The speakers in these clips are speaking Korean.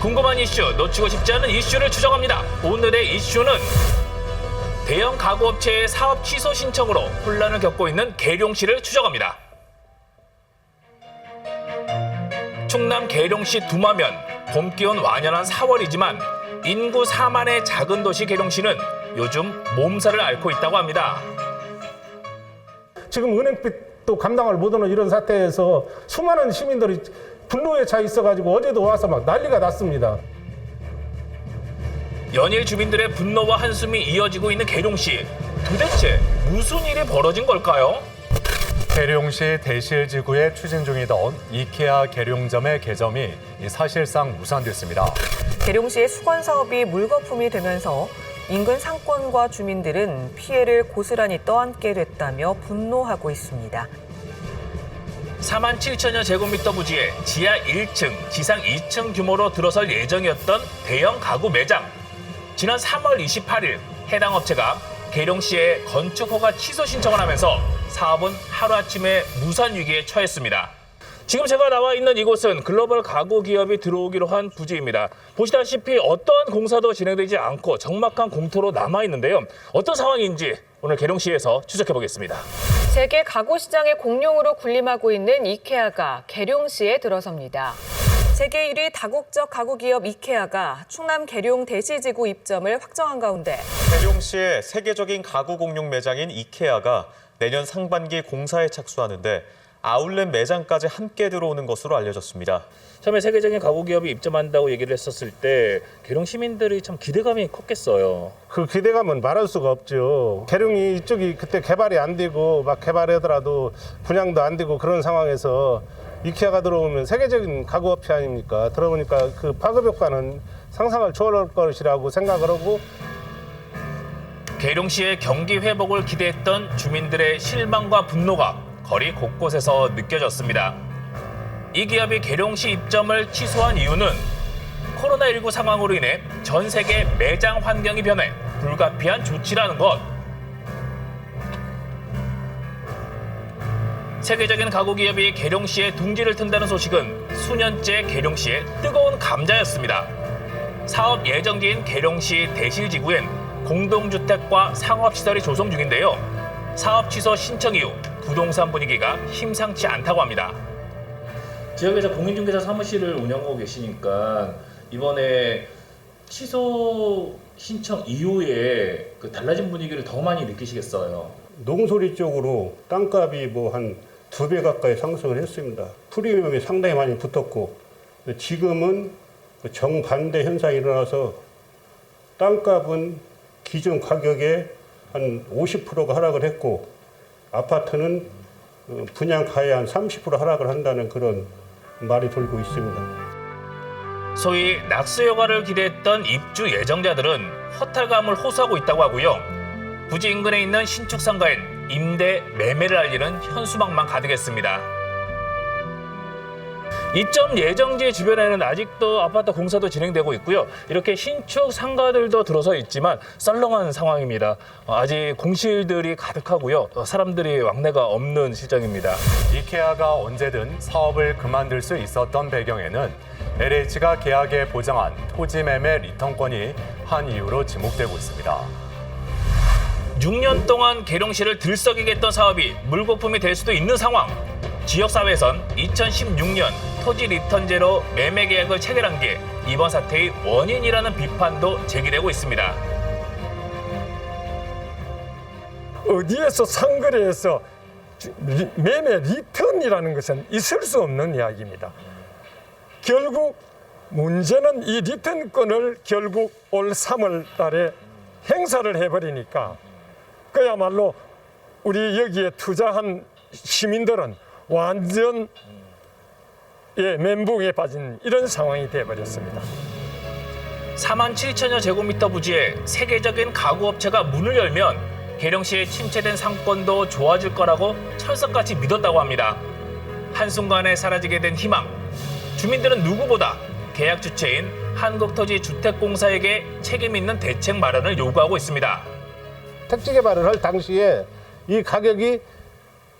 궁금한 이슈, 놓치고 싶지 않은 이슈를 추적합니다. 오늘의 이슈는 대형 가구업체의 사업 취소 신청으로 혼란을 겪고 있는 계룡시를 추적합니다. 충남 계룡시 두마면, 봄 기온 완연한 4월이지만 인구 4만의 작은 도시 계룡시는 요즘 몸살을 앓고 있다고 합니다. 지금 은행빚도 감당을 못하는 이런 사태에서 수많은 시민들이 분노에 차 있어가지고 어제도 와서 막 난리가 났습니다. 연일 주민들의 분노와 한숨이 이어지고 있는 계룡시. 도대체 무슨 일이 벌어진 걸까요? 계룡시 대실지구에 추진 중이던 이케아 계룡점의 개점이 사실상 무산됐습니다. 계룡시의 수건 사업이 물거품이 되면서 인근 상권과 주민들은 피해를 고스란히 떠안게 됐다며 분노하고 있습니다. 4만 7천여 제곱미터 부지에 지하 1층, 지상 2층 규모로 들어설 예정이었던 대형 가구 매장. 지난 3월 28일 해당 업체가 계룡시에 건축 허가 취소 신청을 하면서 사업은 하루아침에 무산 위기에 처했습니다. 지금 제가 나와 있는 이곳은 글로벌 가구 기업이 들어오기로 한 부지입니다. 보시다시피 어떠한 공사도 진행되지 않고 적막한 공터로 남아 있는데요. 어떤 상황인지 오늘 계룡시에서 추적해 보겠습니다. 세계 가구 시장의 공룡으로 군림하고 있는 이케아가 계룡시에 들어섭니다. 세계 1위 다국적 가구 기업 이케아가 충남 계룡 대실지구 입점을 확정한 가운데 계룡시의 세계적인 가구 공룡 매장인 이케아가 내년 상반기 공사에 착수하는데 아울렛 매장까지 함께 들어오는 것으로 알려졌습니다. 처음에 세계적인 가구 기업이 입점한다고 얘기를 했었을 때 계룡 시민들이 참 기대감이 컸겠어요. 그 기대감은 말할 수가 없죠. 계룡이 이쪽이 그때 개발이 안 되고 막 개발하더라도 분양도 안 되고 그런 상황에서 이케아가 들어오면 세계적인 가구업체 아닙니까? 들어보니까 그 파급 효과는 상상을 초월할 것이라고 생각을 하고 계룡시의 경기 회복을 기대했던 주민들의 실망과 분노가 거리 곳곳에서 느껴졌습니다. 이 기업이 계룡시 입점을 취소한 이유는 코로나19 상황으로 인해 전 세계 매장 환경이 변해 불가피한 조치라는 것. 세계적인 가구 기업이 계룡시에 둥지를 튼다는 소식은 수년째 계룡시의 뜨거운 감자였습니다. 사업 예정지인 계룡시 대실지구엔 공동주택과 상업시설이 조성 중인데요. 사업 취소 신청 이후 부동산 분위기가 심상치 않다고 합니다. 지역에서 공인중개사 사무실을 운영하고 계시니까 이번에 취소 신청 이후에 그 달라진 분위기를 더 많이 느끼시겠어요. 농소리 쪽으로 땅값이 뭐 한 2배 가까이 상승을 했습니다. 프리미엄이 상당히 많이 붙었고 지금은 정반대 현상이 일어나서 땅값은 기존 가격에 한 50%가 하락을 했고 아파트는 분양가에 한 30% 하락을 한다는 그런 말이 돌고 있습니다. 소위 낙수 효과를 기대했던 입주 예정자들은 허탈감을 호소하고 있다고 하고요. 부지 인근에 있는 신축 상가엔 임대 매매를 알리는 현수막만 가득했습니다. 이점 예정지 주변에는 아직도 아파트 공사도 진행되고 있고요. 이렇게 신축 상가들도 들어서 있지만 썰렁한 상황입니다. 아직 공실들이 가득하고요. 사람들이 왕래가 없는 실정입니다. 이케아가 언제든 사업을 그만둘 수 있었던 배경에는 LH가 계약에 보장한 토지 매매 리턴권이 한 이유로 지목되고 있습니다. 6년 동안 계룡시를 들썩이게 했던 사업이 물거품이 될 수도 있는 상황. 지역사회에선 2016년 토지 리턴제로 매매 계약을 체결한 게 이번 사태의 원인이라는 비판도 제기되고 있습니다. 어디에서 상거래에서 매매 리턴이라는 것은 있을 수 없는 이야기입니다. 결국 문제는 이 리턴권을 결국 올 3월 달에 행사를 해버리니까 그야말로 우리 여기에 투자한 시민들은 완전 멘붕에 빠진 이런 상황이 되어버렸습니다. 4만 7천여 제곱미터 부지에 세계적인 가구업체가 문을 열면 계룡시의 침체된 상권도 좋아질 거라고 철석같이 믿었다고 합니다. 한순간에 사라지게 된 희망. 주민들은 누구보다 계약 주체인 한국토지주택공사에게 책임 있는 대책 마련을 요구하고 있습니다. 택지 개발을 할 당시에 이 가격이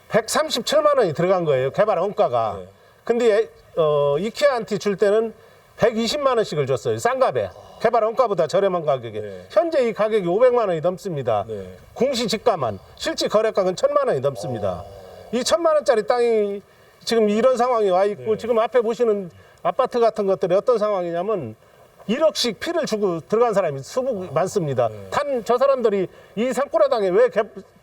137만 원이 들어간 거예요. 개발 원가가. 근데 이케아한테 줄 때는 120만 원씩을 줬어요. 싼 값에. 개발 원가보다 저렴한 가격에. 현재 이 가격이 500만 원이 넘습니다. 공시 지가만. 실제 거래가는 1,000만 원이 넘습니다. 이 1,000만 원짜리 땅이 지금 이런 상황이 와 있고 지금 앞에 보시는 아파트 같은 것들이 어떤 상황이냐면 1억씩 피를 주고 들어간 사람이 수북 많습니다. 단 저 사람들이 이 산골화당에 왜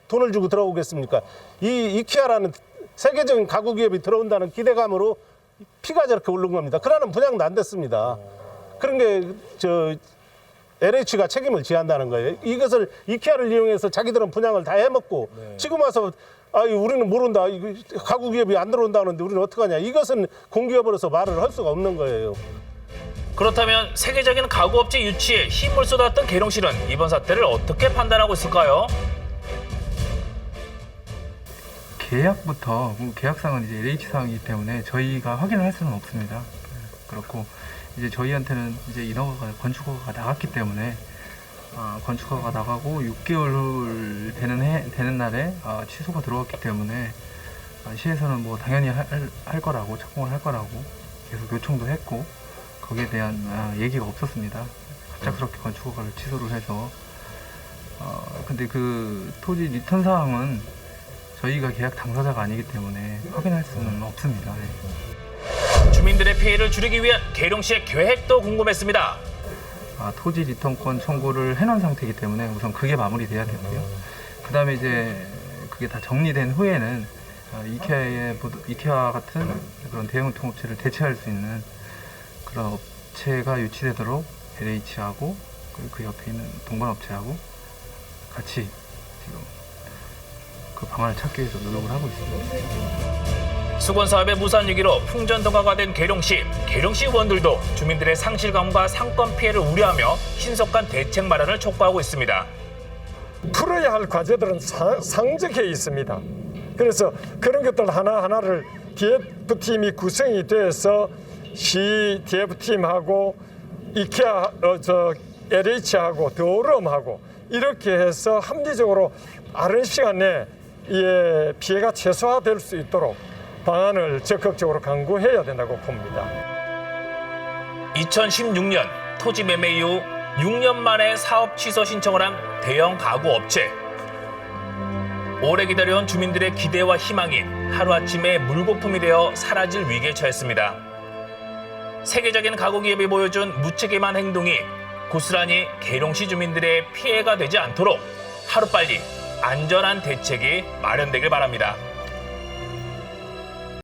돈을 주고 들어오겠습니까? 이 이케아라는 세계적인 가구 기업이 들어온다는 기대감으로 피가 저렇게 오른 겁니다. 그러는 분양도 안 됐습니다. 그런 게 LH가 책임을 지한다는 거예요. 이것을 이케아를 이용해서 자기들은 분양을 다 해먹고 지금 와서 우리는 모른다. 가구 기업이 안 들어온다는데 우리는 어떡하냐. 이것은 공기업으로서 말을 할 수가 없는 거예요. 그렇다면 세계적인 가구업체 유치에 힘을 쏟았던 계룡시는 이번 사태를 어떻게 판단하고 있을까요? 계약부터 계약상은 이제 LH상이기 때문에 저희가 확인을 할 수는 없습니다. 그렇고 이제 저희한테는 이제 인허가가 건축허가가 나갔기 때문에 건축허가가 나가고 6개월 되는 날에 취소가 들어왔기 때문에 시에서는 뭐 당연히 할 거라고 착공을 할 거라고 계속 요청도 했고 거기에 대한 얘기가 없었습니다. 갑작스럽게 건축허가를 취소를 해서 근데 그 토지 리턴 사항은 저희가 계약 당사자가 아니기 때문에 확인할 수는 없습니다. 네. 주민들의 피해를 줄이기 위한 계룡시의 계획도 궁금했습니다. 토지 리턴권 청구를 해놓은 상태이기 때문에 우선 그게 마무리돼야 되고요. 그 다음에 이제 그게 다 정리된 후에는 이케아 같은 그런 대형 유통업체를 대체할 수 있는 그런 업체가 유치되도록 LH하고 그 옆에 있는 동반업체하고 같이 지금 그 방안을 찾기 위해서 노력을 하고 있습니다. 수건사업의 무산 위기로 풍전등화가 된 계룡시 의원들도 주민들의 상실감과 상권 피해를 우려하며 신속한 대책 마련을 촉구하고 있습니다. 풀어야 할 과제들은 상적해 있습니다. 그래서 그런 것들 하나하나를 DF팀이 구성이 돼서 시 DF팀하고 이케아, LH하고 더러움하고 이렇게 해서 합리적으로 빠른 시간 내에 피해가 최소화될 수 있도록 방안을 적극적으로 강구해야 된다고 봅니다. 2016년 토지 매매 이후 6년 만에 사업 취소 신청을 한 대형 가구 업체. 오래 기다려온 주민들의 기대와 희망이 하루아침에 물거품이 되어 사라질 위기에 처했습니다. 세계적인 가구 기업이 보여준 무책임한 행동이 고스란히 계룡시 주민들의 피해가 되지 않도록 하루빨리 안전한 대책이 마련되길 바랍니다.